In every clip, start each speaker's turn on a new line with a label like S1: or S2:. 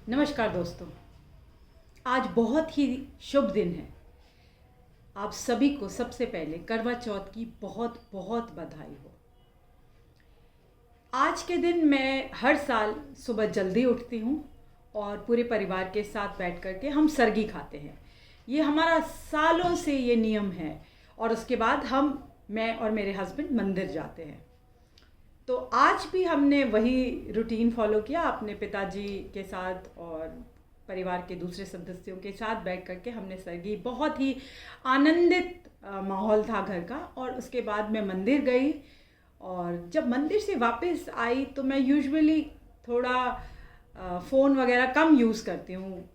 S1: नमस्कार दोस्तों। आज बहुत ही शुभ दिन है। आप सभी को सबसे पहले करवा चौथ की बहुत बहुत बधाई हो। आज के दिन मैं हर साल सुबह जल्दी उठती हूँ और पूरे परिवार के साथ बैठ कर के हम सरगी खाते हैं। ये हमारा सालों से ये नियम है और उसके बाद मैं और मेरे हस्बैंड मंदिर जाते हैं। तो आज भी हमने वही रूटीन फॉलो किया अपने पिताजी के साथ और परिवार के दूसरे सदस्यों के साथ बैठ करके हमने सरगी। बहुत ही आनंदित माहौल था घर का। और उसके बाद मैं मंदिर गई और जब मंदिर से वापस आई तो मैं यूजुअली थोड़ा फ़ोन वगैरह कम यूज़ करती हूँ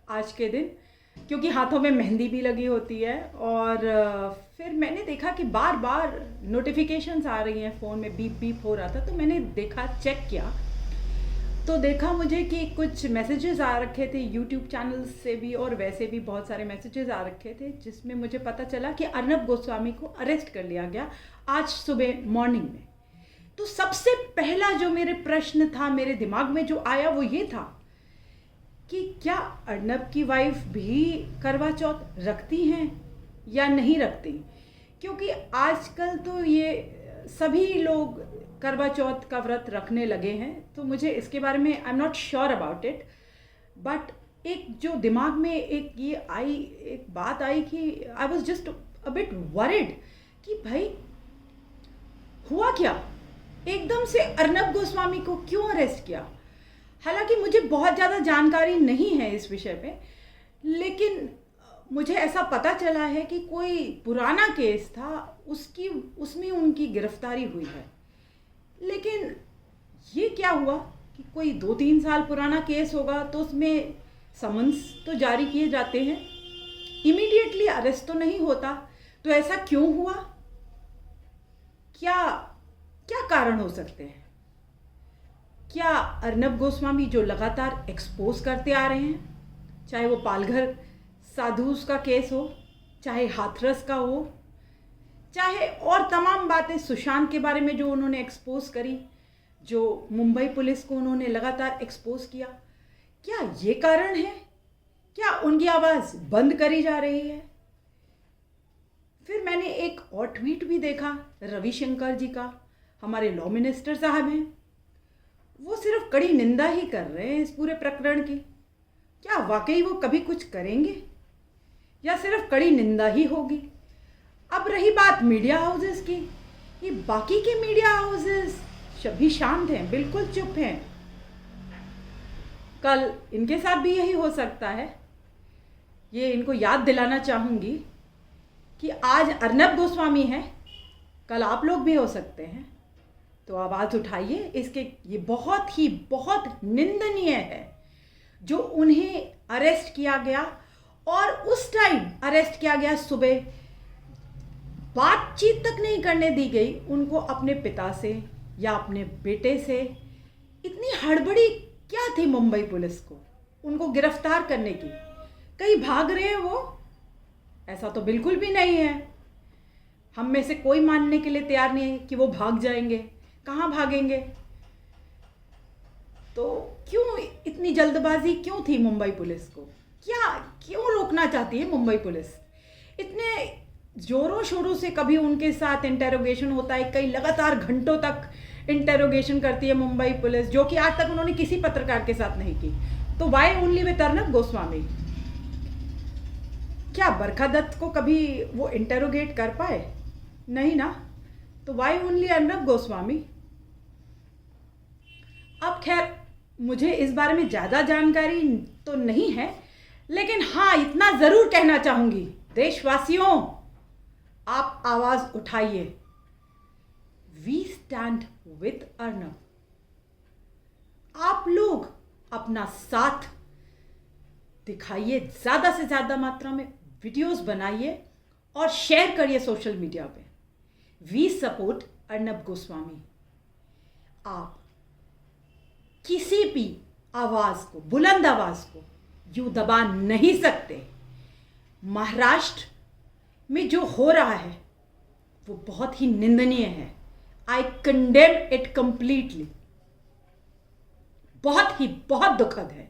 S1: आज के दिन, क्योंकि हाथों में मेहंदी भी लगी होती है। और फिर मैंने देखा कि बार बार नोटिफिकेशंस आ रही हैं फ़ोन में, बीप बीप हो रहा था। तो मैंने देखा, चेक किया तो देखा मुझे कि कुछ मैसेजेस आ रखे थे यूट्यूब चैनल से भी और वैसे भी बहुत सारे मैसेजेस आ रखे थे, जिसमें मुझे पता चला कि अर्नब गोस्वामी को अरेस्ट कर लिया गया आज सुबह मॉर्निंग में। तो सबसे पहला जो मेरे प्रश्न था मेरे दिमाग में जो आया वो ये था कि क्या अर्नब की वाइफ भी करवा चौथ रखती हैं या नहीं रखती, क्योंकि आजकल तो ये सभी लोग करवा चौथ का व्रत रखने लगे हैं। तो मुझे इसके बारे में I am not sure about it, but एक जो दिमाग में एक बात आई कि I was just a bit worried कि भाई हुआ क्या, एकदम से अर्नब गोस्वामी को क्यों अरेस्ट किया। हालांकि मुझे बहुत ज़्यादा जानकारी नहीं है इस विषय पे, लेकिन मुझे ऐसा पता चला है कि कोई पुराना केस था, उसमें उनकी गिरफ्तारी हुई है। लेकिन ये क्या हुआ कि कोई 2-3 साल पुराना केस होगा तो उसमें समन्स तो जारी किए जाते हैं, इमीडिएटली अरेस्ट तो नहीं होता। तो ऐसा क्यों हुआ, क्या क्या कारण हो सकते हैं? क्या अर्नब गोस्वामी जो लगातार एक्सपोज करते आ रहे हैं, चाहे वो पालघर साधुस का केस हो, चाहे हाथरस का हो, चाहे और तमाम बातें सुशांत के बारे में जो उन्होंने एक्सपोज करी, जो मुंबई पुलिस को उन्होंने लगातार एक्सपोज किया, क्या ये कारण है? क्या उनकी आवाज़ बंद करी जा रही है? फिर मैंने एक और ट्वीट भी देखा रविशंकर जी का, हमारे लॉ मिनिस्टर साहब हैं, वो सिर्फ कड़ी निंदा ही कर रहे हैं इस पूरे प्रकरण की। क्या वाकई वो कभी कुछ करेंगे या सिर्फ कड़ी निंदा ही होगी? अब रही बात मीडिया हाउसेस की, ये बाकी के मीडिया हाउसेस सभी शांत हैं, बिल्कुल चुप हैं। कल इनके साथ भी यही हो सकता है। ये इनको याद दिलाना चाहूँगी कि आज अर्नब गोस्वामी है, कल आप लोग भी हो सकते हैं। तो आवाज़ उठाइए इसके। ये बहुत निंदनीय है जो उन्हें अरेस्ट किया गया, और उस टाइम अरेस्ट किया गया सुबह, बातचीत तक नहीं करने दी गई उनको अपने पिता से या अपने बेटे से। इतनी हड़बड़ी क्या थी मुंबई पुलिस को उनको गिरफ्तार करने की? कहीं भाग रहे हैं वो? ऐसा तो बिल्कुल भी नहीं है। हम में से कोई मानने के लिए तैयार नहीं है कि वो भाग जाएंगे। कहाँ भागेंगे? तो क्यों इतनी जल्दबाजी क्यों थी मुंबई पुलिस को? क्यों रोकना चाहती है मुंबई पुलिस? इतने जोरों शोरों से कभी उनके साथ इंटेरोगेशन होता है, कई लगातार घंटों तक इंटेरोगेशन करती है मुंबई पुलिस, जो कि आज तक उन्होंने किसी पत्रकार के साथ नहीं की। तो why only with Arnab Goswami? क्या बरखा दत्त को कभी वो इंटेरोगेट कर पाए? नहीं ना। तो वाई ओनली अर्नब गोस्वामी? अब खैर मुझे इस बारे में ज़्यादा जानकारी तो नहीं है, लेकिन हाँ इतना ज़रूर कहना चाहूँगी, देशवासियों आप आवाज़ उठाइए। We stand with Arnab. आप लोग अपना साथ दिखाइए, ज़्यादा से ज़्यादा मात्रा में वीडियोस बनाइए और शेयर करिए सोशल मीडिया पे। We support Arnab Goswami. आप किसी भी आवाज़ को, बुलंद आवाज़ को यूँ दबा नहीं सकते। महाराष्ट्र में जो हो रहा है वो बहुत ही निंदनीय है। आई कंडेम इट कंप्लीटली। बहुत दुखद है।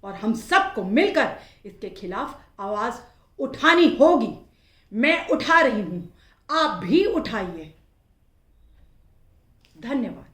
S1: और हम सबको मिलकर इसके खिलाफ आवाज़ उठानी होगी। मैं उठा रही हूँ, आप भी उठाइए। धन्यवाद।